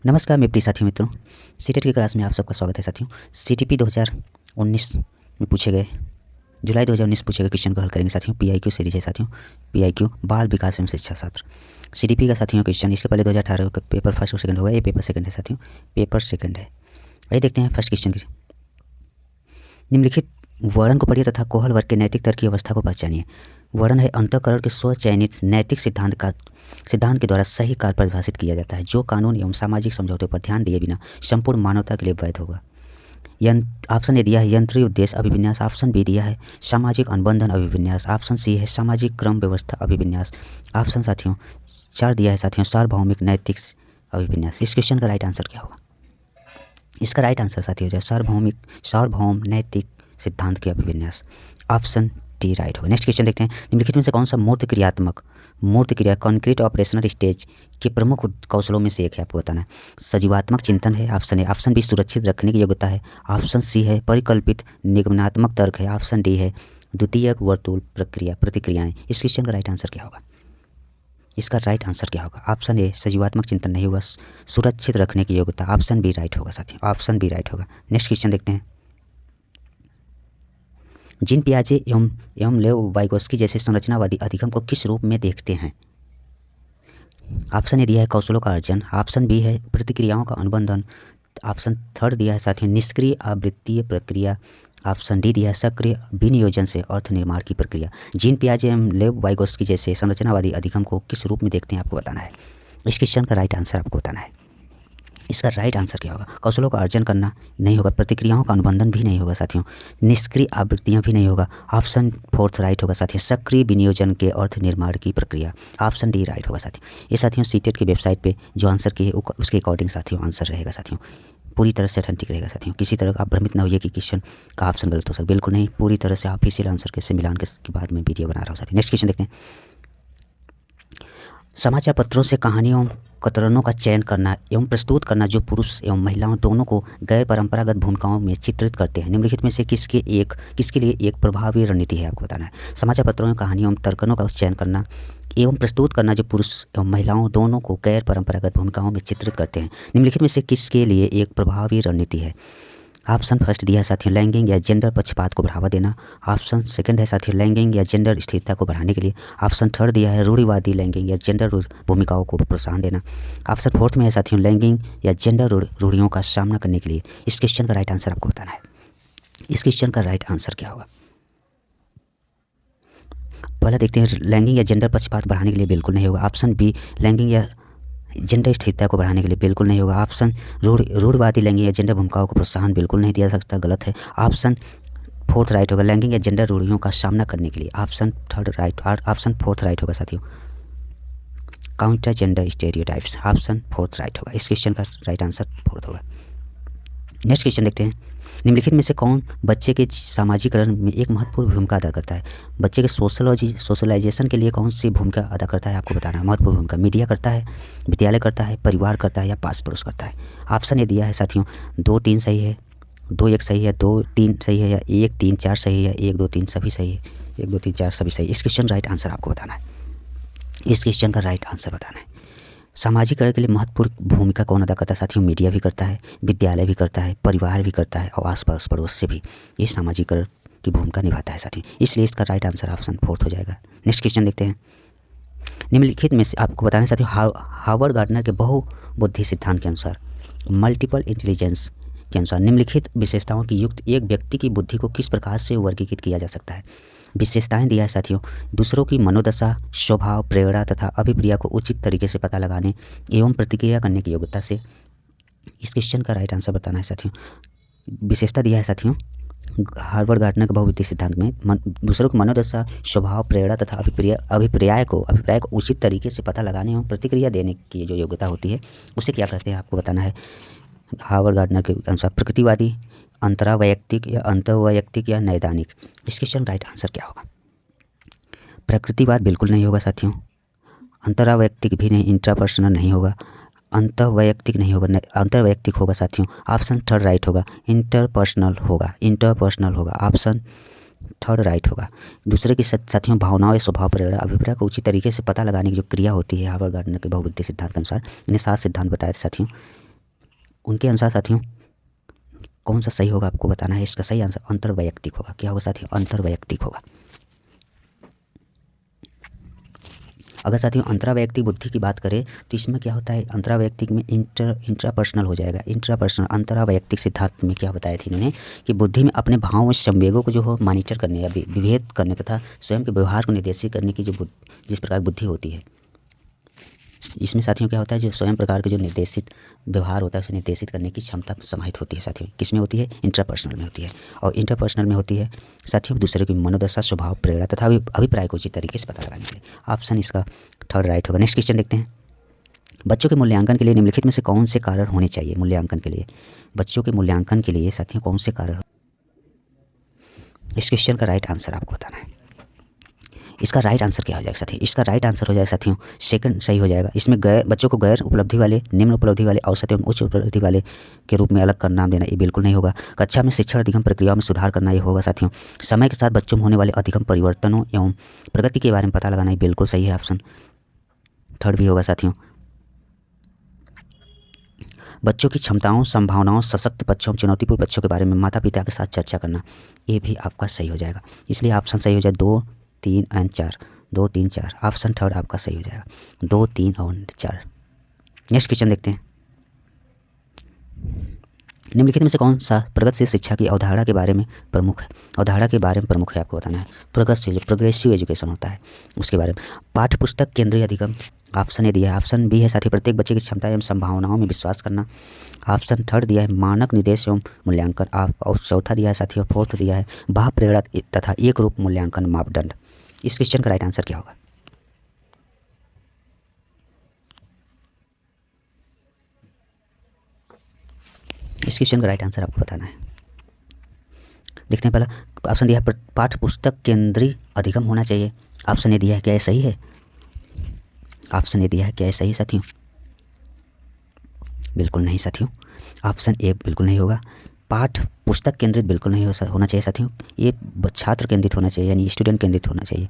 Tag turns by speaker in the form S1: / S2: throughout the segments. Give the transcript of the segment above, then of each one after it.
S1: नमस्कार मेरे प्रिय साथियों मित्रों, सीटेट की क्लास में आप सबका स्वागत है साथियों। सीटीपी 2019 में पूछे गए जुलाई 2019 पूछे गए क्वेश्चन को हल करेंगे साथियों। पीआईक्यू सीरीज है साथियों, पीआईक्यू बाल विकास एवं शिक्षा शास्त्र सीटीपी का साथियों क्वेश्चन। इसके पहले 2018 का पेपर फर्स्ट और सेकंड होगा, ये पेपर सेकंड है साथियों, पेपर सेकंड है। आइए देखते हैं फर्स्ट क्वेश्चन की। निम्नलिखित वर्ण को पढ़िए तथा कोहल वर्ग के नैतिक तर्क की अवस्था को पहचानिए। वर्ण है अंतःकरण के स्वचयनित नैतिक सिद्धांत के द्वारा सही कार्य परिभाषित किया जाता है, जो कानून एवं सामाजिक समझौतों पर ध्यान दिए बिना संपूर्ण मानवता के लिए वैध होगा। ऑप्शन ए दिया है यंत्रीय उद्देश्य अभिविन्यास, ऑप्शन बी दिया है सामाजिक अनुबंधन अभिविन्यास, ऑप्शन सी है सामाजिक क्रम व्यवस्था अभिविन्यास, ऑप्शन साथियों 4 दिया है साथियों सार्वभौमिक नैतिक अभिविन्यास। इस क्वेश्चन का राइट आंसर क्या होगा? इसका राइट आंसर साथियों हो जाए सार्वभौम नैतिक सिद्धांत के अभिविन्यास, ऑप्शन डी राइट होगा। नेक्स्ट क्वेश्चन देखते हैं। निम्नलिखित में से कौन सा मूर्त क्रिया कॉन्क्रीट ऑपरेशनल स्टेज के प्रमुख कौशलों में से एक है? आपको बताना है। सजीवात्मक चिंतन है, ऑप्शन ए, ऑप्शन बी सुरक्षित रखने की योग्यता है, ऑप्शन सी है परिकल्पित निगमनात्मक तर्क है, ऑप्शन डी है द्वितीयक वर्तुल प्रतिक्रियाएं। इस क्वेश्चन का राइट आंसर क्या होगा? इसका राइट आंसर क्या होगा? ऑप्शन ए सजीवात्मक चिंतन नहीं होगा, सुरक्षित रखने की योग्यता, ऑप्शन बी राइट होगा साथियों, ऑप्शन बी राइट होगा। नेक्स्ट क्वेश्चन देखते हैं। जीन पियाजे एवं लेव वाइगोस्की जैसे संरचनावादी अधिगम को किस रूप में देखते हैं? ऑप्शन ए दिया है कौशलों का अर्जन, ऑप्शन बी है प्रतिक्रियाओं का अनुबंधन, ऑप्शन थर्ड दिया है साथियों निष्क्रिय आवृत्तीय प्रक्रिया, ऑप्शन डी दिया है सक्रिय विनियोजन से अर्थ निर्माण की प्रक्रिया। जीन पियाजे एवं लेव वाइगोस्की जैसे संरचनावादी अधिगम को किस रूप में देखते हैं आपको बताना है। इस क्वेश्चन का राइट आंसर आपको बताना है। इसका राइट आंसर क्या होगा? कौशलों का अर्जन करना नहीं होगा, प्रतिक्रियाओं का अनुबंधन भी नहीं होगा साथियों, निष्क्रिय आवृत्तियां भी नहीं होगा, ऑप्शन फोर्थ राइट होगा साथियों सक्रिय विनियोजन के अर्थ निर्माण की प्रक्रिया, ऑप्शन डी राइट होगा साथियों। ये साथियों सीटेट की वेबसाइट पे जो आंसर की है उसके अकॉर्डिंग साथियों आंसर रहेगा साथियों, पूरी तरह से अथेंटिक रहेगा साथियों। किसी तरह आप भ्रमित ना होइए कि क्वेश्चन का ऑप्शन गलत हो सकता, बिल्कुल नहीं, पूरी तरह से ऑफिशियल आंसर के से मिलान के बाद में वीडियो बना रहा हूँ साथियों। नेक्स्ट क्वेश्चन देखते हैं। समाचार पत्रों से कहानियों कतरनों का चयन करना एवं प्रस्तुत करना जो पुरुष एवं महिलाओं दोनों को गैर परंपरागत भूमिकाओं में चित्रित करते हैं, निम्नलिखित में से किसके लिए एक प्रभावी रणनीति है? आपको बताना है। समाचार पत्रों में कहानियों एवं तर्कनों का चयन करना एवं प्रस्तुत करना जो पुरुष एवं महिलाओं दोनों को गैर परंपरागत भूमिकाओं में चित्रित करते हैं, निम्नलिखित में से किसके लिए एक प्रभावी रणनीति है? ऑप्शन फर्स्ट दिया है साथियों लैंगिक या जेंडर पक्षपात को बढ़ावा देना, ऑप्शन सेकंड है साथियों लैंगिक या जेंडर स्थिरता को बढ़ाने के लिए, ऑप्शन थर्ड दिया है रूढ़िवादी लैंगिक या जेंडर भूमिकाओं को प्रोत्साहन देना, ऑप्शन फोर्थ में है साथियों लैंगिक या जेंडर रूढ़ियों का सामना करने के लिए। इस क्वेश्चन का राइट आंसर आपको बताना है। इस क्वेश्चन का राइट आंसर क्या होगा? पहले देखते हैं, लैंगिक या जेंडर पक्षपात बढ़ाने के लिए बिल्कुल नहीं होगा, ऑप्शन बी लैंगिक या जेंडर स्थिरता को बढ़ाने के लिए बिल्कुल नहीं होगा, ऑप्शन रूढ़िवादी लैंगिक या जेंडर भूमिकाओं को प्रोत्साहन बिल्कुल नहीं दिया सकता, गलत है, ऑप्शन फोर्थ राइट होगा लैंगिक या जेंडर रूढ़ियों का सामना करने के लिए, option third right, option fourth right होगा साथियों counter gender stereotypes, option fourth right होगा। इस क्वेश्चन का राइट आंसर फोर्थ होगा। नेक्स्ट क्वेश्चन देखते हैं। निम्नलिखित में से कौन बच्चे के सामाजिकरण में एक महत्वपूर्ण भूमिका अदा करता है? बच्चे के सोशलाइजेशन के लिए कौन सी भूमिका अदा करता है आपको बताना है। महत्वपूर्ण भूमिका मीडिया करता है, विद्यालय करता है, परिवार करता है या पास पड़ोस करता है। ऑप्शन ये दिया है साथियों 2 3 सही है, 2 1 सही है, 2 3 सही है, या 1 3 4 सही है, या 1 2 3 सभी सही है, 1 2 3 4 सभी सही। इस क्वेश्चन राइट आंसर आपको बताना है। इस क्वेश्चन का राइट आंसर बताना है। सामाजिकरण के लिए महत्वपूर्ण भूमिका कौन अदा करता है साथियों? मीडिया भी करता है, विद्यालय भी करता है, परिवार भी करता है और आसपास पड़ोस से भी ये सामाजिकरण की भूमिका निभाता है साथियों, इसलिए इसका राइट आंसर ऑप्शन फोर्थ हो जाएगा। नेक्स्ट क्वेश्चन देखते हैं। निम्नलिखित में से आपको बताना है साथियों हार्वर्ड गार्डनर के बहुबुद्धि सिद्धांत के अनुसार मल्टीपल इंटेलिजेंस के अनुसार निम्नलिखित विशेषताओं की युक्त एक व्यक्ति की बुद्धि को किस प्रकार से वर्गीकृत किया जा सकता है? विशेषताएं दिया है साथियों दूसरों की मनोदशा, स्वभाव, प्रेरणा तथा अभिप्रिया को उचित तरीके से पता लगाने एवं प्रतिक्रिया करने की योग्यता से। इस क्वेश्चन का राइट आंसर बताना है साथियों। विशेषता दिया है साथियों हार्वर्ड गार्डनर के बहुबुद्धि सिद्धांत में दूसरों की मनोदशा, स्वभाव, प्रेरणा तथा अभिप्राय को उचित तरीके से पता लगाने एवं प्रतिक्रिया देने की जो योग्यता होती है उसे क्या कहते हैं आपको बताना है। हार्वर्ड गार्डनर के अनुसार प्रकृतिवादी, अंतरावैयक्तिक या अंतर्वैयक्तिक या नैदानिक। इस क्वेश्चन राइट आंसर क्या होगा? प्रकृतिवाद बिल्कुल नहीं होगा साथियों, अंतरावैयक्तिक भी नहीं, इंट्रापर्सनल नहीं होगा, अंतर्वैयक्तिक नहीं होगा, अंतर्वैयक्तिक होगा साथियों, ऑप्शन थर्ड राइट होगा, इंटरपर्सनल होगा, ऑप्शन थर्ड राइट होगा। दूसरे की साथियों भावनाओं या स्वभाव, प्रेरणा, अभिप्राय को उचित तरीके से पता लगाने की जो क्रिया होती है हार्वर्ड गार्डनर के बहुबुद्धि सिद्धांत के अनुसार, इन्हें 7 सिद्धांत बताए थे साथियों। उनके अनुसार साथियों कौन सा सही होगा आपको बताना है। इसका सही आंसर अंतर्वैयक्तिक होगा। क्या होगा साथियों? अंतर्वैयक्तिक होगा। अगर साथियों अंतरावैयक्तिक बुद्धि की बात करें तो इसमें क्या होता है, अंतरावैयक्तिक में इंट्रापर्सनल हो जाएगा। इंट्रापर्सनल अंतरावैयक्तिक सिद्धांत में क्या बताया था इन्होंने कि बुद्धि में अपने भावों व संवेगों को जो हो मॉनिटर करने या विभेद करने तथा स्वयं के व्यवहार को निर्देशित करने की जिस प्रकार बुद्धि होती है, इसमें साथियों क्या होता है, जो स्वयं प्रकार के जो निर्देशित व्यवहार होता है उसे निर्देशित करने की क्षमता समाहित होती है साथियों। किसमें होती है? इंटरपर्सनल में होती है। और इंटरपर्सनल में होती है साथियों दूसरे की मनोदशा, स्वभाव, प्रेरणा तथा अभिप्राय को उचित तरीके से पता लगाने के लिए। ऑप्शन इसका थर्ड राइट होगा। नेक्स्ट क्वेश्चन देखते हैं। बच्चों के मूल्यांकन के लिए निम्नलिखित में से कौन से कारण होने चाहिए? मूल्यांकन के लिए, बच्चों के मूल्यांकन के लिए साथियों कौन से कारण? इस क्वेश्चन का राइट आंसर आपको बताना है। इसका राइट आंसर क्या हो जाएगा साथियों? इसका राइट आंसर हो जाएगा साथियों सेकंड सही हो जाएगा। इसमें बच्चों को गैर उपलब्धि वाले, निम्न उपलब्धि वाले और साथियों उच्च उपलब्धि वाले के रूप में अलग कर नाम देना, ये बिल्कुल नहीं होगा। कक्षा में शिक्षण अधिगम प्रक्रियाओं में सुधार करना, ये होगा साथियों। समय के साथ बच्चों में होने वाले अधिगम परिवर्तनों एवं प्रगति के बारे में पता लगाना, ये बिल्कुल सही है। ऑप्शन थर्ड भी होगा साथियों। बच्चों की क्षमताओं, संभावनाओं, सशक्त पक्षों, चुनौतीपूर्ण पक्षों के बारे में माता पिता के साथ चर्चा करना, ये भी आपका सही हो जाएगा। इसलिए ऑप्शन सही हो जाए 2, 3 और 4। 2, 3, 4 ऑप्शन थर्ड आपका सही हो जाएगा। 2, 3 और 4। नेक्स्ट क्वेश्चन देखते हैं। निम्नलिखित में से कौन सा प्रगतिशील शिक्षा की अवधारणा के बारे में प्रमुख है? अवधारणा के बारे में प्रमुख है आपको बताना है। प्रगतिशील जो प्रोग्रेसिव एजुकेशन होता है उसके बारे में। पाठ्य पुस्तक केंद्रीय अधिगम, ऑप्शन ए दिया है। ऑप्शन बी है साथी प्रत्येक बच्चे की क्षमता एवं संभावनाओं में विश्वास करना। ऑप्शन थर्ड दिया है मानक निर्देश एवं मूल्यांकन। और चौथा दिया है साथियों, फोर्थ दिया है भाव प्रेरणा तथा एक रूप मूल्यांकन मापदंड। इस क्वेश्चन का राइट आंसर क्या होगा? इस क्वेश्चन का राइट आंसर आपको बताना है। देखते हैं पहला ऑप्शन दिया है पाठ्य पुस्तक केंद्रीय अधिगम होना चाहिए। ऑप्शन ए दिया है, क्या ये सही है? ऑप्शन ए दिया है, क्या ये सही साथियों? बिल्कुल नहीं साथियों, ऑप्शन ए बिल्कुल नहीं होगा। पाठ्य पुस्तक केंद्रित बिल्कुल नहीं होना चाहिए साथियों, ये छात्र केंद्रित होना चाहिए, यानी स्टूडेंट केंद्रित होना चाहिए।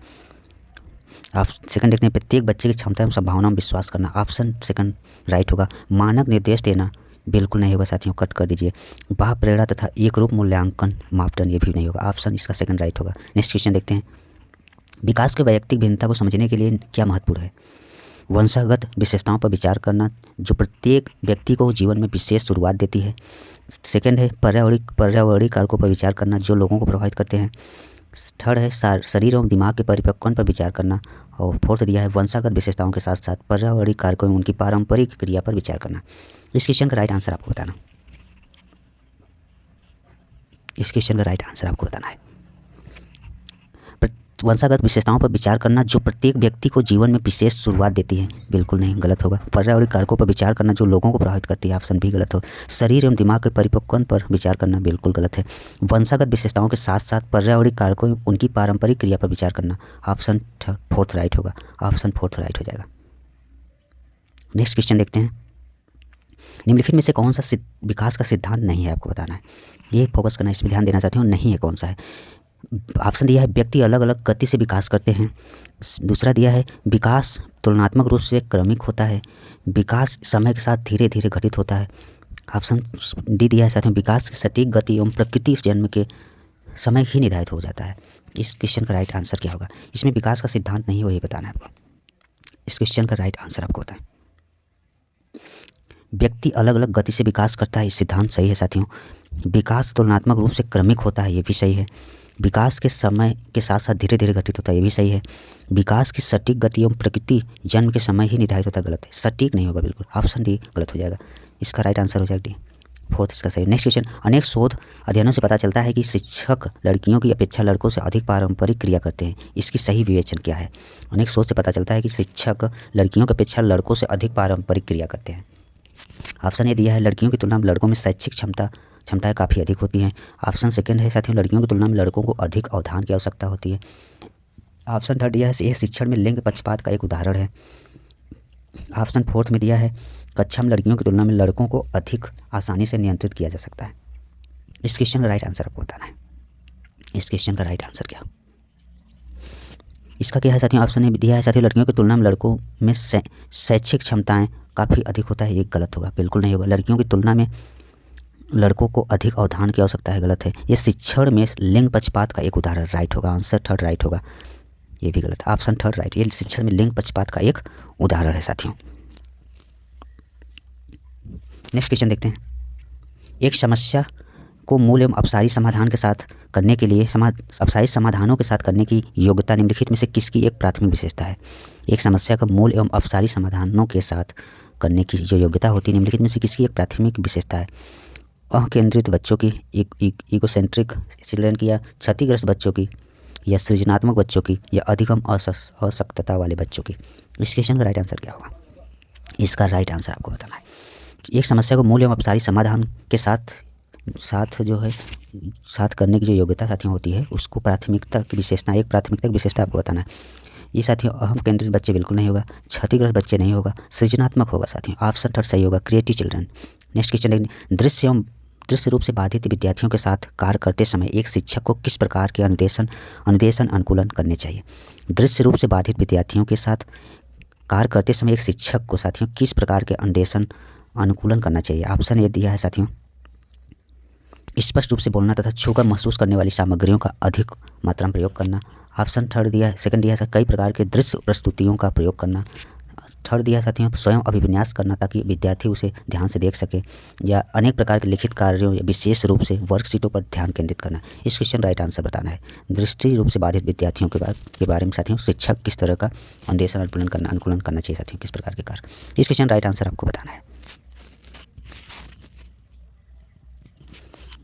S1: आप सेकंड देखते हैं प्रत्येक बच्चे की क्षमता एवं संभावनाओं में विश्वास करना, ऑप्शन सेकंड राइट होगा। मानक निर्देश देना बिल्कुल नहीं होगा साथियों, कट कर दीजिए। भाव प्रेरणा तथा एक रूप मूल्यांकन मापदंड, ये भी नहीं होगा। ऑप्शन इसका सेकंड राइट होगा। नेक्स्ट क्वेश्चन देखते हैं। विकास के वैयक्तिक भिन्नता को समझने के लिए क्या महत्वपूर्ण है? वंशागत विशेषताओं पर विचार करना, जो प्रत्येक व्यक्ति को जीवन में विशेष शुरुआत देती है। सेकंड है पर्यावरणीय कारकों पर विचार करना, जो लोगों को प्रभावित करते हैं। थर्ड है शरीर एवं दिमाग के परिपक्वन पर विचार करना। और फोर्थ दिया है वंशागत विशेषताओं के साथ साथ पर्यावरणीय कारकों एवं उनकी पारंपरिक क्रिया पर विचार करना। इस क्वेश्चन का राइट आंसर आपको बताना। इस क्वेश्चन का राइट आंसर आपको बताना है। वंशागत विशेषताओं पर विचार करना, जो प्रत्येक व्यक्ति को जीवन में विशेष शुरुआत देती है, बिल्कुल नहीं, गलत होगा। पर्यावरणीय कारकों पर विचार करना, जो लोगों को प्रभावित करती है, ऑप्शन भी गलत हो। शरीर एवं दिमाग के परिपक्वन पर विचार करना, बिल्कुल गलत है। वंशागत विशेषताओं के साथ साथ पर्यावरणीय कारकों उनकी पारंपरिक क्रिया पर विचार करना, ऑप्शन फोर्थ राइट होगा। ऑप्शन फोर्थ राइट हो जाएगा। नेक्स्ट क्वेश्चन देखते हैं। निम्नलिखित में से कौन सा विकास का सिद्धांत नहीं है, आपको बताना है। ये फोकस करना, इसमें ध्यान देना चाहती हूँ, नहीं है कौन सा है। ऑप्शन दिया है व्यक्ति अलग अलग गति से विकास करते हैं। दूसरा दिया है विकास तुलनात्मक रूप से क्रमिक होता है। विकास समय के साथ धीरे धीरे घटित होता है। ऑप्शन डी दिया है साथियों विकास की सटीक गति एवं प्रकृति जन्म के समय ही निर्धारित हो जाता है। इस क्वेश्चन का राइट आंसर क्या होगा? इसमें विकास का सिद्धांत नहीं है, वही बताना है आपको। इस क्वेश्चन का राइट आंसर आपको बताएं। व्यक्ति अलग अलग गति से विकास करता है, इस सिद्धांत सही है साथियों। विकास तुलनात्मक रूप से क्रमिक होता है, ये भी सही है। विकास के समय के साथ साथ धीरे धीरे घटित होता है, ये भी सही है। विकास की सटीक गति एवं प्रकृति जन्म के समय ही निर्धारित होता है, गलत है। सटीक नहीं होगा बिल्कुल, ऑप्शन डी गलत हो जाएगा। इसका राइट आंसर हो जाएगा डी, फोर्थ इसका सही। Next question. अनेक शोध अध्ययनों से पता चलता है कि शिक्षक लड़कियों की अपेक्षा लड़कों से अधिक पारंपरिक क्रिया करते हैं, इसकी सही विवेचन क्या है? अनेक शोध से पता चलता है कि शिक्षक लड़कियों की अपेक्षा लड़कों से अधिक पारंपरिक क्रिया करते हैं। ऑप्शन ए दिया है लड़कियों की तुलना में लड़कों में शैक्षिक क्षमताएं काफ़ी अधिक होती हैं। ऑप्शन सेकंड है साथियों लड़कियों की तुलना में लड़कों को अधिक अवधान की आवश्यकता होती है। ऑप्शन थर्ड दिया है यह शिक्षण में लिंग पक्षपात का एक उदाहरण है। ऑप्शन फोर्थ में दिया है कक्षा में लड़कियों की तुलना में लड़कों को अधिक आसानी से नियंत्रित किया जा सकता है। इस क्वेश्चन का राइट आंसर आपको बताना है। इस क्वेश्चन का राइट आंसर क्या? इसका क्या है साथियों? ऑप्शन ए दिया है साथियों लड़कियों की तुलना में लड़कों में शैक्षिक क्षमताएं काफ़ी अधिक होता है, ये गलत होगा, बिल्कुल नहीं होगा। लड़कियों की तुलना में लड़कों को अधिक अवधान की आवश्यकता है, गलत है। ये शिक्षण में लिंग पक्षपात का एक उदाहरण, राइट होगा। आंसर थर्ड राइट होगा, ये भी गलत है। ऑप्शन थर्ड राइट, ये शिक्षण में लिंग पक्षपात का एक उदाहरण है साथियों। नेक्स्ट क्वेश्चन देखते हैं। एक समस्या को मूल एवं अपसारी समाधान के साथ करने के लिए अपसारी समाधानों के साथ करने की योग्यता निम्नलिखित में से किसकी एक प्राथमिक विशेषता है? एक समस्या का मूल एवं अपसारी समाधानों के साथ करने की जो योग्यता होती है निम्नलिखित में से किसकी एक प्राथमिक विशेषता है? अकेंद्रित बच्चों की, इगोसेंट्रिक चिल्ड्रन की, या क्षतिग्रस्त बच्चों की, या सृजनात्मक बच्चों की, या अधिगम अशक्तता वाले बच्चों की? इस क्वेश्चन का राइट आंसर क्या होगा? इसका राइट आंसर आपको बताना है। एक समस्या को मूल एवं अपसारी समाधान के साथ जो है साथ करने की जो योग्यता साथियों होती है उसको प्राथमिकता की विशेषता, एक प्राथमिकता की विशेषता आपको बताना है। ये साथियों अहम केंद्रित बच्चे बिल्कुल नहीं होगा, क्षतिग्रस्त बच्चे नहीं होगा, सृजनात्मक होगा साथियों। ऑप्शन थर्ड सही होगा, क्रिएटिव चिल्ड्रन। नेक्स्ट क्वेश्चन देखिए। दृश्य रूप से बाधित विद्यार्थियों के साथ कार्य करते समय एक शिक्षक को किस प्रकार के अनुदेशन अनुकूलन करने चाहिए? दृश्य रूप से बाधित विद्यार्थियों के साथ कार्य करते समय एक शिक्षक को साथियों किस प्रकार के अनुदेशन अनुकूलन करना चाहिए? ऑप्शन ए दिया है साथियों, स्पष्ट रूप से बोलना तथा छूकर महसूस करने वाली सामग्रियों का अधिक मात्रा में प्रयोग करना। ऑप्शन थर्ड दिया है, सेकंड दिया है कई प्रकार के दृश्य प्रस्तुतियों का प्रयोग करना। थर्ड दिया है साथियों स्वयं अभिविन्यास करना ताकि विद्यार्थी उसे ध्यान से देख सके, या अनेक प्रकार के लिखित कार्यों या विशेष रूप से वर्कशीटों पर ध्यान केंद्रित करना। इस क्वेश्चन राइट आंसर बताना है। दृष्टि रूप से बाधित विद्यार्थियों के बारे में साथियों शिक्षक किस तरह का अनुदेशन अनुकूलन करना चाहिए साथियों, किस प्रकार के कार्य? इस क्वेश्चन राइट आंसर आपको बताना है।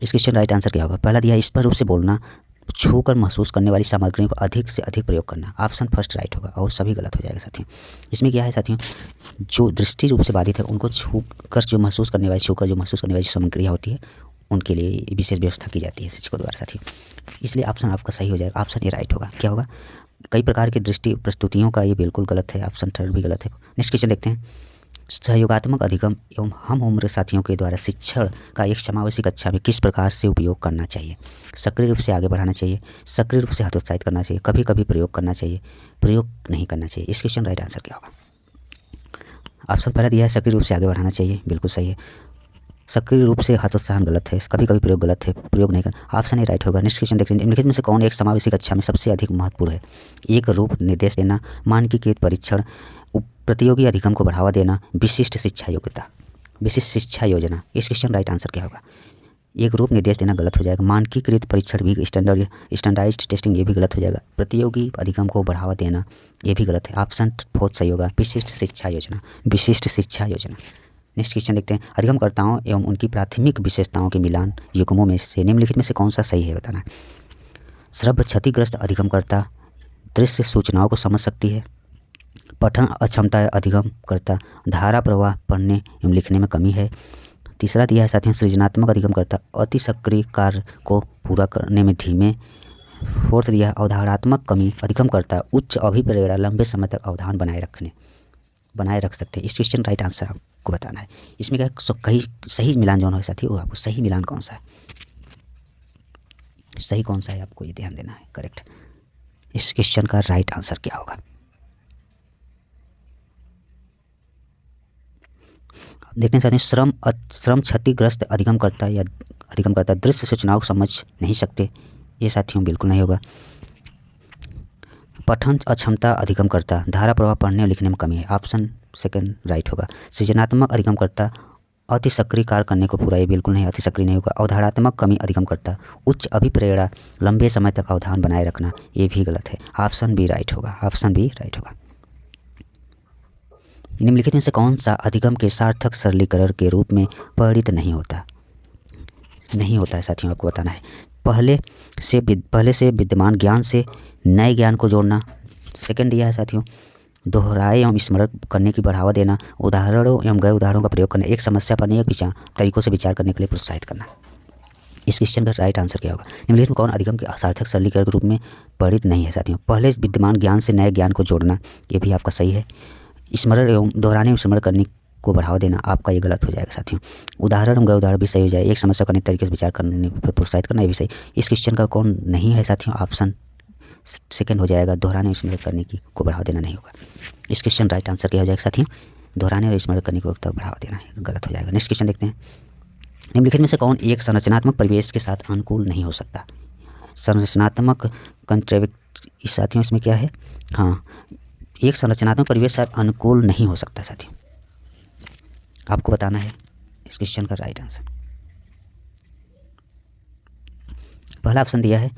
S1: इस क्वेश्चन राइट आंसर क्या होगा? पहला दिया है स्पष्ट रूप से बोलना, छूकर महसूस करने वाली सामग्रियों को अधिक से अधिक प्रयोग करना। ऑप्शन फर्स्ट राइट होगा और सभी गलत हो जाएगा साथियों। इसमें क्या है साथियों, जो दृष्टि रूप से बाधित है उनको छूकर जो महसूस करने वाली सामग्रियाँ होती है उनके लिए विशेष व्यवस्था की जाती है शिक्षकों द्वारा साथियों। इसलिए ऑप्शन आपका सही हो जाएगा, ऑप्शन ए राइट होगा। क्या होगा? कई प्रकार की दृष्टि प्रस्तुतियों का ये बिल्कुल गलत है, ऑप्शन थर्ड भी गलत है। नेक्स्ट क्वेश्चन देखते हैं। सहयोगात्मक अधिगम एवं हम उम्र साथियों के द्वारा शिक्षण का एक समावेशी कक्षा में किस प्रकार से उपयोग करना चाहिए? सक्रिय रूप से आगे बढ़ाना चाहिए, सक्रिय रूप से हतोत्साहित करना चाहिए, कभी कभी प्रयोग करना चाहिए, प्रयोग नहीं करना चाहिए? इस क्वेश्चन राइट आंसर क्या होगा? ऑप्शन पहला दिया है सक्रिय रूप से आगे बढ़ाना चाहिए, बिल्कुल सही है। सक्रिय रूप से हतोत्साहन गलत है, कभी कभी प्रयोग गलत है, प्रयोग नहीं करना। ऑप्शन ए राइट होगा। नेक्स्ट क्वेश्चन देखते हैं। निम्नलिखित में से कौन एक समावेशी कक्षा में सबसे अधिक महत्वपूर्ण है? एक रूप निर्देश देना, मानकीकृत परीक्षण, प्रतियोगी अधिगम को बढ़ावा देना, विशिष्ट शिक्षा योग्यता, विशिष्ट शिक्षा योजना। इस क्वेश्चन राइट आंसर क्या होगा? एक रूप निर्देश देना गलत हो जाएगा, मानकीकृत परीक्षण भी स्टैंडर्डाइज्ड टेस्टिंग ये भी गलत हो जाएगा, प्रतियोगी अधिगम को बढ़ावा देना ये भी गलत है। ऑप्शन फोर्थ सही होगा, विशिष्ट शिक्षा योजना, विशिष्ट शिक्षा योजना। नेक्स्ट क्वेश्चन देखते हैं। अधिगमकर्ताओं एवं उनकी प्राथमिक विशेषताओं के मिलान युग्मों में से निम्नलिखित में से कौन सा सही है बताना है? श्रव्य क्षतिग्रस्त अधिगमकर्ता दृश्य सूचनाओं को समझ सकती है, पठन अक्षमता अधिगमकर्ता धारा प्रवाह पढ़ने एवं लिखने में कमी है। तीसरा दिया है साथियों सृजनात्मक अधिगमकर्ता अति सक्रिय कार्य को पूरा करने में धीमे। फोर्थ दिया है अवधारणात्मक कमी अधिगमकर्ता उच्च अभिप्रेरणा लंबे समय तक अवधान बनाए रख सकते हैं। इस क्वेश्चन राइट आंसर आपको बताना है। इसमें क्या कहीं सही मिलान जो है साथी वो आपको सही मिलान कौन सा है, सही कौन सा है आपको ये ध्यान देना है, करेक्ट। इस क्वेश्चन का राइट आंसर क्या होगा? देखने साथ श्रम क्षतिग्रस्त अधिगमकर्ता दृश्य सूचनाओं को समझ नहीं सकते, ये साथियों बिल्कुल नहीं होगा। पठन अक्षमता अधिगमकर्ता धारा प्रवाह पढ़ने और लिखने में कमी है, ऑप्शन सेकंड राइट होगा। सृजनात्मक अधिगमकर्ता अति सक्रिय कार्य करने को पूरा, ये बिल्कुल नहीं, अति सक्रिय नहीं होगा। अवधारणात्मक कमी अधिगमकर्ता उच्च अभिप्रेरणा लंबे समय तक अवधान बनाए रखना, ये भी गलत है, ऑप्शन बी राइट होगा, ऑप्शन बी राइट होगा। निम्नलिखित में से कौन सा अधिगम के सार्थक सरलीकरण के रूप में परिणित नहीं होता है साथियों, आपको बताना है। पहले से विद्यमान ज्ञान से नए ज्ञान को जोड़ना। सेकंड दिया है साथियों दोहराए एवं स्मरण करने की बढ़ावा देना, उदाहरणों एवं गए उदाहरणों का प्रयोग करना, एक समस्या पर अनेक तरीकों से विचार करने के लिए प्रोत्साहित करना। इस क्वेश्चन का राइट आंसर क्या होगा? निम्नलिखित में कौन अधिगम के सार्थक सरलीकरण के रूप में परिणित नहीं है साथियों? पहले विद्यमान ज्ञान से नए ज्ञान को जोड़ना, ये भी आपका सही है। स्मरण एवं दोहराने एवं स्मरण करने को बढ़ावा देना आपका ये गलत हो जाएगा साथियों। उदाहरण एवं गए उदाहरण भी सही हो जाए, एक समस्या को अनेक तरीके से विचार करने पर प्रोत्साहित करना, ये भी सही। इस क्वेश्चन का कौन नहीं है साथियों? ऑप्शन सेकंड हो जाएगा, दोहराने और स्मरण करने की को बढ़ावा देना नहीं होगा। इस क्वेश्चन राइट आंसर क्या हो जाएगा साथियों? दोहराने और स्मरण करने को बढ़ावा देना है, गलत हो जाएगा। नेक्स्ट क्वेश्चन देखते हैं। निम्नलिखित में से कौन एक संरचनात्मक परिवेश के साथ अनुकूल नहीं हो सकता? संरचनात्मक कंट्रेविक्ट साथियों इसमें क्या है? हाँ, एक संरचनात्मक परिवेश साथ अनुकूल नहीं हो सकता साथियों। आपको बताना है इस क्वेश्चन का राइट आंसर। पहला ऑप्शन दिया है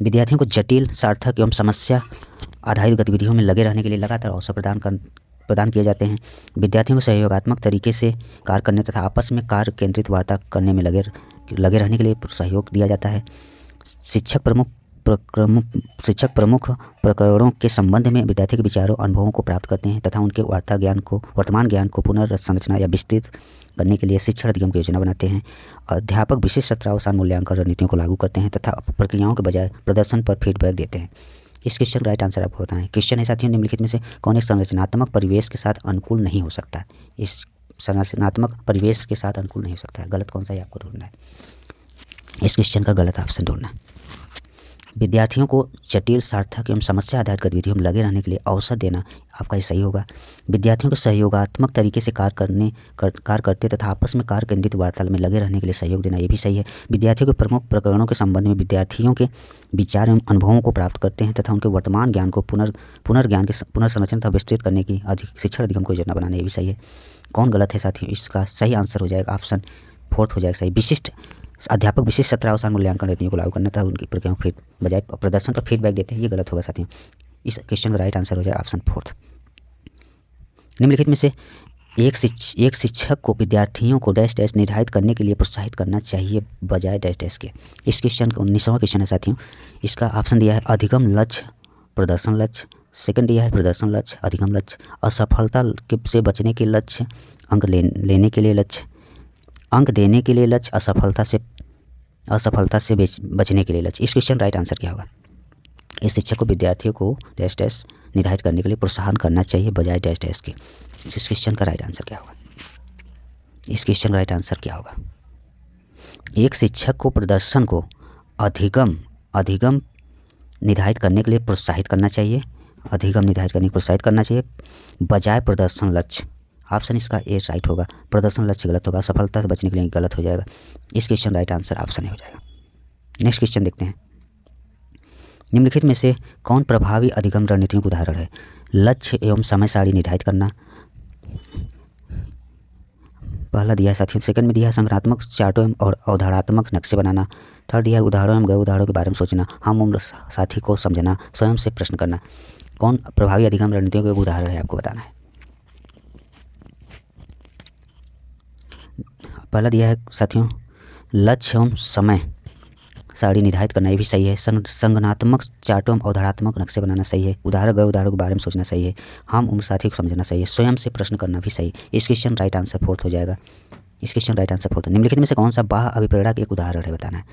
S1: विद्यार्थियों को जटिल, सार्थक एवं समस्या आधारित गतिविधियों में लगे रहने के लिए लगातार अवसर प्रदान किए जाते हैं। विद्यार्थियों को सहयोगात्मक तरीके से कार्य करने तथा आपस में कार्य केंद्रित वार्ता करने में लगे रहने के लिए सहयोग दिया जाता है। शिक्षक प्रमुख प्रकरणों के संबंध में विद्यार्थी के विचारों, अनुभवों को प्राप्त करते हैं तथा उनके वर्तमान ज्ञान को पुनर्संरचना या विस्तृत करने के लिए शिक्षण अधिगम की योजना बनाते हैं। अध्यापक विशिष्ट सत्रावसान मूल्यांकन रणनीतियों को लागू करते हैं तथा प्रक्रियाओं के बजाय प्रदर्शन पर फीडबैक देते हैं। इस क्वेश्चन का राइट आंसर आपको बताना है। क्वेश्चन है साथियों, निम्नलिखित में से कौन एक संरचनात्मक परिवेश के साथ अनुकूल नहीं हो सकता? इस संरचनात्मक परिवेश के साथ अनुकूल नहीं हो सकता है। गलत कौन सा है आपको ढूंढना है। इस क्वेश्चन का गलत ऑप्शन ढूंढना है। विद्यार्थियों को जटिल, सार्थक एवं समस्या आधारित गतिविधियों में लगे रहने के लिए अवसर देना, आपका ये सही होगा। विद्यार्थियों को सहयोगात्मक तरीके से कार्य करते तथा आपस में कार्य केंद्रित वार्तालाप में लगे रहने के लिए सहयोग देना, ये भी सही है। विद्यार्थियों के प्रमुख प्रकरणों के संबंध में विद्यार्थियों के विचार एवं अनुभवों को प्राप्त करते हैं तथा उनके वर्तमान ज्ञान को पुनर्ज्ञान के पुनर्संरचना तथा विस्तृत करने की शिक्षण अधिगम को योजना बनाना, ये भी सही है। कौन गलत है साथियों? इसका सही आंसर हो जाएगा ऑप्शन 4 हो जाएगा सही। अध्यापक विशिष्ट सत्रावसान मूल्यांकन रणनीतियों को लागू करना था उनकी प्रक्रियाओं के बजाय प्रदर्शन पर फीडबैक देते हैं, ये गलत होगा साथियों। इस क्वेश्चन का राइट आंसर हो जाए ऑप्शन 4। निम्नलिखित में से एक शिक्षक को विद्यार्थियों को डैश डैश निर्धारित करने के लिए प्रोत्साहित करना चाहिए बजाय डैश डैश के। इस क्वेश्चन का 19वां क्वेश्चन है साथियों। इसका ऑप्शन दिया है अधिगम लक्ष्य, प्रदर्शन लक्ष्य। सेकंड दिया है प्रदर्शन लक्ष्य, अधिगम लक्ष्य। असफलता से बचने के लक्ष्य, अंक लेने के लिए लक्ष्य, अंक देने के लिए लक्ष्य, असफलता से बचने के लिए लक्ष्य। इस क्वेश्चन राइट आंसर क्या होगा? इस शिक्षक को विद्यार्थियों को डैश डैश निर्धारित करने के लिए प्रोत्साहन करना चाहिए बजाय डैश डैश के। इस क्वेश्चन का राइट आंसर क्या होगा? इस क्वेश्चन का राइट आंसर क्या होगा? एक शिक्षक को प्रदर्शन को अधिगम निर्धारित करने के लिए प्रोत्साहित करना चाहिए, अधिगम निर्धारित करने के लिए प्रोत्साहित करना चाहिए बजाय प्रदर्शन लक्ष्य। ऑप्शन इसका ए राइट होगा। प्रदर्शन लक्ष्य गलत होगा, सफलता से बचने के लिए गलत हो जाएगा। इस question right answer option A हो जाएगा। नेक्स्ट क्वेश्चन देखते हैं। निम्नलिखित में से कौन प्रभावी अधिगम रणनीतियों का उदाहरण है? लक्ष्य एवं समय सारणी निर्धारित करना, पहला दिया है साथियों। सेकंड में दिया है संरचनात्मक चार्टों और अवधारणात्मक नक्शे बनाना। थर्ड दिया है उदाहरणों एवं गए उदाहरणों के बारे में सोचना, हम उम्र साथी को समझना, स्वयं से प्रश्न करना। कौन प्रभावी अधिगम रणनीतियों का उदाहरण है आपको बताना है। पहला दिया है साथियों लक्ष्य एवं समय सारणी निर्धारित करना, ये भी सही है। संगठनात्मक चार्टों एवं अवधारणात्मक नक्शे बनाना सही है। उदाहरणों के बारे में सोचना सही है। हम उम्र साथी को समझना सही है। स्वयं से प्रश्न करना भी सही। इस क्वेश्चन राइट आंसर 4 हो जाएगा। इस क्वेश्चन राइट आंसर 4। निम्नलिखित में से कौन सा बाह्य अभिप्रेरणा का एक उदाहरण है बताना है।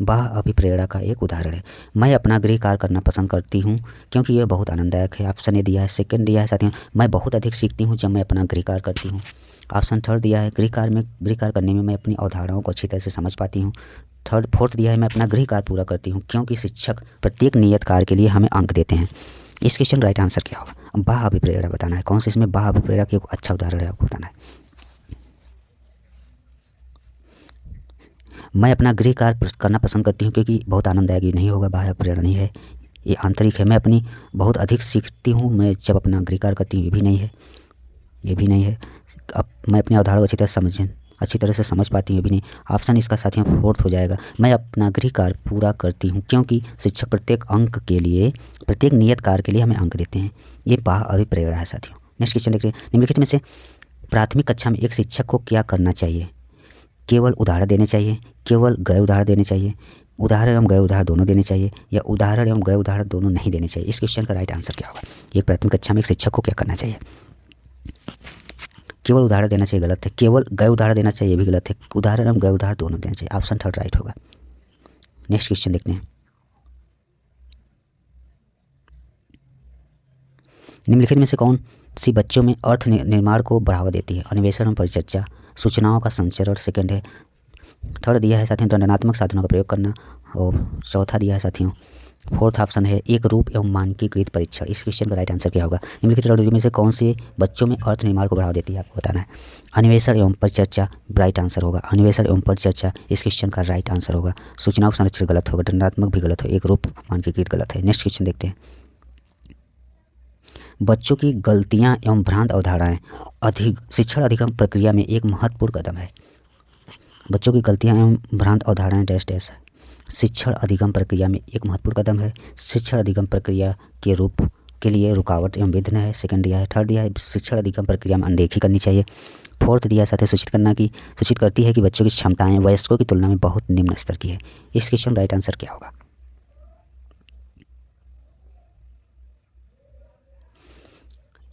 S1: बाह्य अभिप्रेरणा का एक उदाहरण है, मैं अपना गृह कार्य करना पसंद करती हूँ क्योंकि यह बहुत आनंददायक है। ऑप्शन ए दिया है। सेकंड दिया है साथियों मैं बहुत अधिक सीखती हूँ जब मैं अपना गृह कार्य करती हूँ। ऑप्शन थर्ड दिया है गृह कार्य करने में मैं अपनी अवधारणाओं को अच्छी तरह से समझ पाती हूँ। फोर्थ दिया है मैं अपना गृह कार्य पूरा करती हूँ क्योंकि शिक्षक प्रत्येक नियत कार्य के लिए हमें अंक देते हैं। इस क्वेश्चन राइट आंसर क्या होगा? बाह्य अभिप्रेरणा बताना है। कौन सा इसमें बाह्य अभिप्रेरणा की एक अच्छा उदाहरण है आपको बताना है। मैं अपना गृह कार्य करना पसंद करती हूँ क्योंकि बहुत आनंददायक, नहीं होगा, बाह्य प्रेरणा नहीं है, ये आंतरिक है। मैं अपनी बहुत अधिक सीखती हूँ मैं जब अपना गृह कार्य करती हूँ, ये भी नहीं है। अब मैं अपनी अवधारणा को अच्छी तरह से समझ पाती हूँ, ये भी नहीं। ऑप्शन इसका साथियों फोर्थ हो जाएगा। मैं अपना गृह कार्य पूरा करती हूँ क्योंकि शिक्षक प्रत्येक नियत कार्य के लिए हमें अंक देते हैं। ये बाह्य अभिप्रेरणा है साथियों। नेक्स्ट क्वेश्चन देखते हैं। निम्नलिखित में से प्राथमिक कक्षा में एक शिक्षक को क्या करना चाहिए? केवल उदाहरण देने चाहिए, केवल गए उदाहरण देने चाहिए, उदाहरण एवं गए उदाहरण दोनों देने चाहिए, या उदाहरण एवं गए उदाहरण दोनों नहीं देने चाहिए। इस क्वेश्चन का राइट आंसर क्या होगा? एक प्राथमिक कक्षा में एक शिक्षक को क्या करना चाहिए? केवल उदाहरण देना चाहिए, गलत है। केवल गए उदाहरण देना चाहिए, भी गलत है। उदाहरण एवं गए उदाहरण दोनों देना चाहिए। ऑप्शन थर्ड राइट होगा। नेक्स्ट क्वेश्चन देखते हैं। निम्नलिखित में से कौन सी बच्चों में अर्थ निर्माण को बढ़ावा देती है? अन्वेषण एवं परिचर्चा, सूचनाओं का संचरण सेकंड है। थर्ड दिया है साथियों दंडनात्मक साधनों का प्रयोग करना, और चौथा दिया है साथियों फोर्थ ऑप्शन है एक रूप एवं मानकीकृत परीक्षण। इस क्वेश्चन का राइट आंसर क्या होगा? निम्नलिखित प्रविधियों में से कौन से बच्चों में अर्थ निर्माण को बढ़ावा देती है, आपको बताना है। अन्वेषण एवं परिचर्चा राइट आंसर होगा। अन्वेषण एवं परिचर्चा इस क्वेश्चन का राइट आंसर होगा। सूचनाओं का संरक्षण गलत होगा। दंडात्मक भी गलत हो। एक रूप मानकीकृत गलत है। नेक्स्ट क्वेश्चन देखते हैं। बच्चों की गलतियां एवं भ्रांत अवधारणाएं शिक्षण अधिगम प्रक्रिया में एक महत्वपूर्ण कदम है। बच्चों की गलतियां एवं भ्रांत अवधारणाएं डैश डैश है शिक्षण अधिगम प्रक्रिया में एक महत्वपूर्ण कदम है। शिक्षण अधिगम प्रक्रिया के रूप के लिए रुकावट एवं विघ्न है। सेकंड दिया है। थर्ड दिया है शिक्षण अधिगम प्रक्रिया में अनदेखी करनी चाहिए। फोर्थ दिया साथ ही सूचित करती है कि बच्चों की क्षमताएं वयस्कों की तुलना में बहुत निम्न स्तर की है। इस क्वेश्चन राइट आंसर क्या होगा?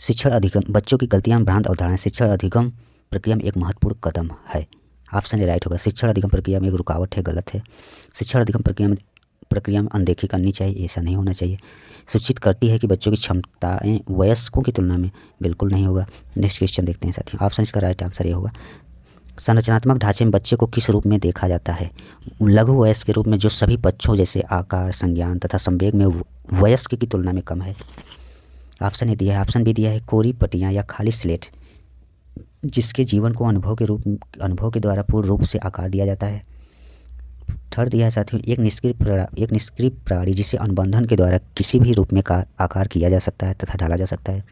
S1: शिक्षण अधिगम बच्चों की गलतियां भ्रांत अवधारणाएं शिक्षण अधिगम प्रक्रिया में एक महत्वपूर्ण कदम है। ऑप्शन ए राइट होगा। शिक्षण अधिगम प्रक्रिया में एक रुकावट है, गलत है। शिक्षण अधिगम प्रक्रिया में अनदेखी करनी चाहिए, ऐसा नहीं होना चाहिए। सूचित करती है कि बच्चों की क्षमताएं वयस्कों की तुलना में, बिल्कुल नहीं होगा। नेक्स्ट क्वेश्चन देखते हैं साथियों। ऑप्शन इसका राइट आंसर ये होगा। संरचनात्मक ढांचे में बच्चे को किस रूप में देखा जाता है? लघु वयस्क के रूप में जो सभी पक्षों जैसे आकार, संज्ञान तथा संवेग में वयस्क की तुलना में कम है। ऑप्शन ए दिया है। ऑप्शन बी दिया है कोरी पट्टियाँ या खाली स्लेट जिसके जीवन को अनुभव के द्वारा पूर्ण रूप से आकार दिया जाता है। थर्ड दिया है साथियों एक निष्क्रिय प्राणी जिसे अनुबंधन के द्वारा किसी भी रूप में आकार किया जा सकता है तथा ढाला जा सकता है।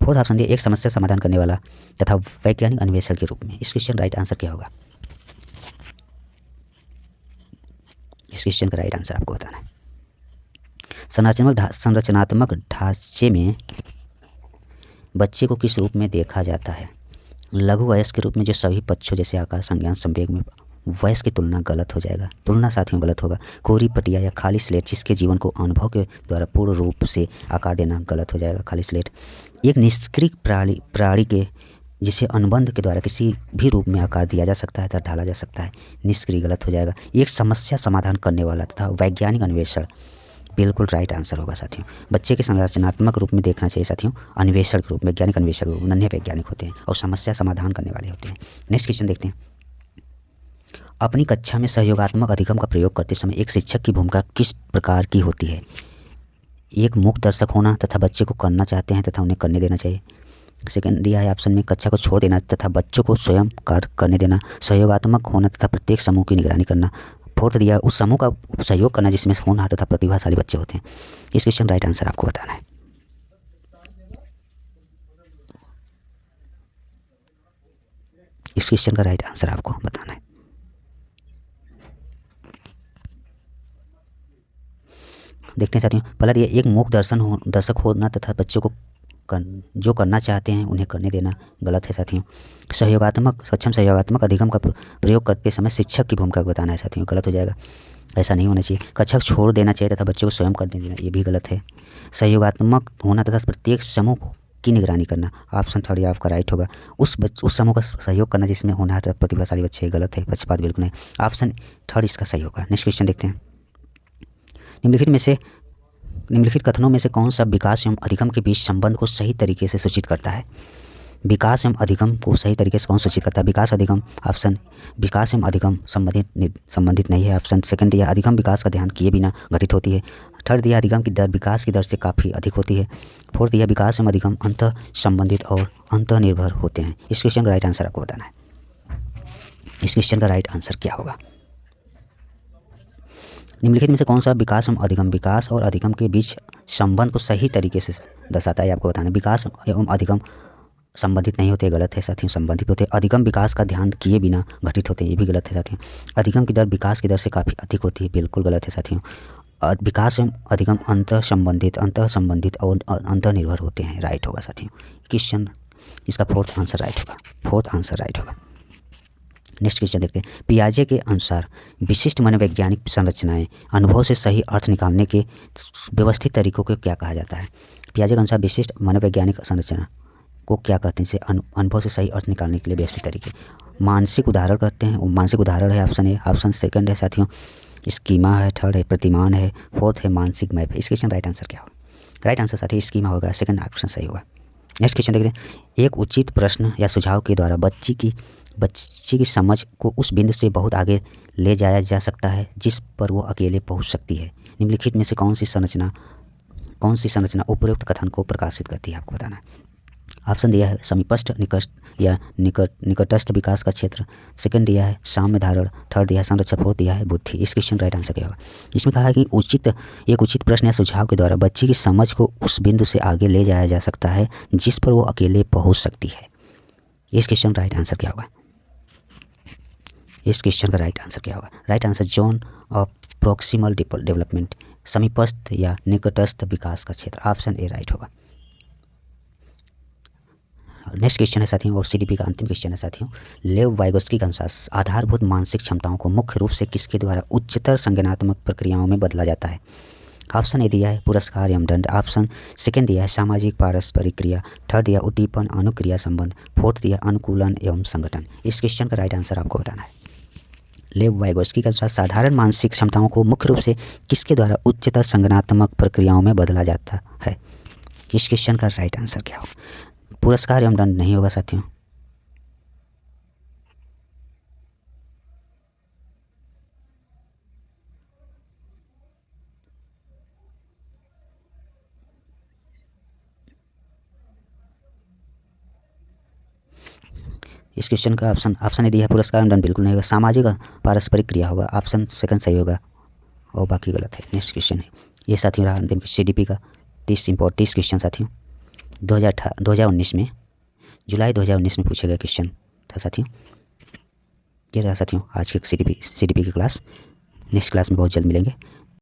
S1: फोर्थ ऑप्शन दिया एक समस्या समाधान करने वाला तथा वैज्ञानिक अन्वेषण के रूप में। इस क्वेश्चन राइट आंसर क्या होगा? इस क्वेश्चन का राइट आंसर आपको बताना है। संरचनात्मक ढांचे में बच्चे को किस रूप में देखा जाता है? लघु वयस्क के रूप में जो सभी पक्षों जैसे आकार, संज्ञान, संवेग में वयस्क की तुलना गलत हो जाएगा। तुलना साथियों गलत होगा। कोरी पटिया या खाली स्लेट जिसके जीवन को अनुभव के द्वारा पूर्ण रूप से आकार देना गलत हो जाएगा। खाली स्लेट एक निष्क्रिय प्राणी के जिसे अनुबंध के द्वारा किसी भी रूप में आकार दिया जा सकता है तथा ढाला जा सकता है। निष्क्रिय गलत हो जाएगा। एक समस्या समाधान करने वाला तथा वैज्ञानिक अन्वेषण बिल्कुल राइट आंसर होगा साथियों। बच्चे के संरचनात्मक रूप में देखना चाहिए साथियों। अन्वेषण के रूप में, वैज्ञानिक अन्वेषण के रूप में नन्हे वैज्ञानिक होते हैं और समस्या समाधान करने वाले होते हैं। नेक्स्ट क्वेश्चन देखते हैं। अपनी कक्षा में सहयोगात्मक अधिगम का प्रयोग करते समय एक शिक्षक की भूमिका किस प्रकार की होती है? एक मूक दर्शक होना तथा बच्चे को करना चाहते हैं तथा उन्हें करने देना चाहिए। सेकंड दिया है ऑप्शन में कक्षा को छोड़ देना तथा बच्चों को स्वयं कार्य करने देना। सहयोगात्मक होना तथा प्रत्येक समूह की निगरानी करना। फोर्थ दिया उस समूह का सहयोग करना जिसमें होनहार तथा प्रतिभाशाली बच्चे होते हैं। इस क्वेश्चन राइट आंसर आपको बताना है। इस क्वेश्चन का राइट आंसर आपको बताना है। देखते हैं साथियों। पहला दिया एक मूक दर्शक होना तथा बच्चों को जो करना चाहते हैं उन्हें करने देना गलत है साथियों। सक्षम सहयोगात्मक अधिगम का प्रयोग करते समय शिक्षक की भूमिका बताना है साथियों, गलत हो जाएगा। ऐसा नहीं होना चाहिए। कक्षा छोड़ देना चाहिए तथा बच्चों को स्वयं करने देना, ये भी गलत है। सहयोगात्मक होना तथा प्रत्येक समूह की निगरानी करना, ऑप्शन थर्ड ये आपका राइट होगा। उस समूह का सहयोग करना जिसमें होनहार तथा प्रतिभाशाली बच्चे, गलत है। पक्षपात बिल्कुल नहीं। ऑप्शन थर्ड इसका सही होगा। नेक्स्ट क्वेश्चन देखते हैं। निम्नलिखित कथनों में से कौन सा विकास एवं अधिगम के बीच संबंध को सही तरीके से सूचित करता है? विकास एवं अधिगम को सही तरीके से कौन सूचित करता है? विकास अधिगम, ऑप्शन विकास एवं अधिगम संबंधित नहीं है। ऑप्शन सेकंड दिया अधिगम विकास का ध्यान किए बिना घटित होती है। थर्ड दिया अधिगम की दर विकास की दर से काफ़ी अधिक होती है। फोर्थ दिया विकास एवं अधिगम अंतः संबंधित और अंतः निर्भर होते हैं। इस क्वेश्चन का राइट आंसर आपको बताना है। इस क्वेश्चन का राइट आंसर क्या होगा? निम्नलिखित में से कौन सा विकास और अधिगम के बीच संबंध को सही तरीके से दर्शाता है, आपको बताना है। विकास एवं अधिगम संबंधित नहीं होते, गलत है साथियों। संबंधित होते। अधिगम विकास का ध्यान किए बिना घटित होते हैं, ये भी गलत है साथियों। अधिगम की दर विकास की दर से काफ़ी अधिक होती है, बिल्कुल गलत है साथियों। विकास एवं अधिगम अंतः संबंधित और अंतः निर्भर होते हैं, राइट होगा साथियों। क्वेश्चन इसका फोर्थ आंसर राइट होगा। नेक्स्ट क्वेश्चन देखते हैं। पियाजे के अनुसार विशिष्ट मनोवैज्ञानिक संरचनाएं अनुभव से सही अर्थ निकालने के व्यवस्थित तरीकों को क्या कहा जाता है? पियाजे के अनुसार विशिष्ट मनोवैज्ञानिक संरचना को क्या कहते हैं? अनुभव से सही अर्थ निकालने के लिए व्यवस्थित तरीके मानसिक उदाहरण कहते हैं। वो मानसिक उदाहरण है ऑप्शन ए। ऑप्शन सेकंड है साथियों स्कीमा है। थर्ड है प्रतिमान है। फोर्थ है मानसिक मैप है। इस क्वेश्चन राइट आंसर क्या होगा? राइट आंसर साथियों स्कीमा होगा। सेकंड ऑप्शन सही होगा। नेक्स्ट क्वेश्चन देखते हैं। एक उचित प्रश्न या सुझाव के द्वारा बच्चे की समझ को उस बिंदु से बहुत आगे ले जाया जा सकता है जिस पर वो अकेले पहुंच सकती है। निम्नलिखित में से कौन सी संरचना उपरोक्त कथन को प्रकाशित करती है, आपको बताना है। ऑप्शन दिया है समीपस्थ, निकट या निकटस्थ विकास का क्षेत्र। सेकंड दिया है साम्य धारण। थर्ड दिया है संरक्षण। फोर्थ दिया है बुद्धि। इस क्वेश्चन का राइट आंसर क्या होगा? इसमें कहा है कि एक उचित प्रश्न या सुझाव के द्वारा बच्चे की समझ को उस बिंदु से आगे ले जाया जा सकता है जिस पर वो अकेले पहुंच सकती है। इस क्वेश्चन का राइट आंसर क्या होगा? इस क्वेश्चन का राइट आंसर क्या होगा? Right answer zone of proximal development, समीपस्थ या निकटस्थ विकास का क्षेत्र। ऑप्शन ए राइट होगा। नेक्स्ट क्वेश्चन है साथियों, और सीडीपी का अंतिम क्वेश्चन है साथियों। लेव वाइगोस्की के अनुसार आधारभूत मानसिक क्षमताओं को मुख्य रूप से किसके द्वारा उच्चतर संज्ञानात्मक प्रक्रियाओं में बदला जाता है? ऑप्शन ए दिया है पुरस्कार एवं दंड। ऑप्शन सेकंड दिया है सामाजिक पारस्परिक क्रिया। थर्ड दिया उद्दीपन अनुक्रिया संबंध। फोर्थ दिया अनुकूलन एवं संगठन। इस क्वेश्चन का राइट आंसर आपको बताना है। लेव वाइगोस्की के अनुसार साधारण मानसिक क्षमताओं को मुख्य रूप से किसके द्वारा उच्चतर संज्ञानात्मक प्रक्रियाओं में बदला जाता है? इस क्वेश्चन का राइट आंसर क्या होगा? पुरस्कार एवं दंड नहीं होगा साथियों। इस क्वेश्चन का ऑप्शन ए दिया है पुरस्कार एवं दंड, बिल्कुल नहीं होगा। सामाजिक पारस्परिक क्रिया होगा। ऑप्शन सेकंड सही होगा और बाकी गलत है। नेक्स्ट क्वेश्चन है ये साथियों रहा अंतिम सीडीपी का 30 क्वेश्चन साथियों। 2019 में जुलाई 2019 में पूछे गए क्वेश्चन था साथियों। ये रहा साथियों आज के सीडीपी की क्लास। नेक्स्ट क्लास में बहुत जल्द मिलेंगे।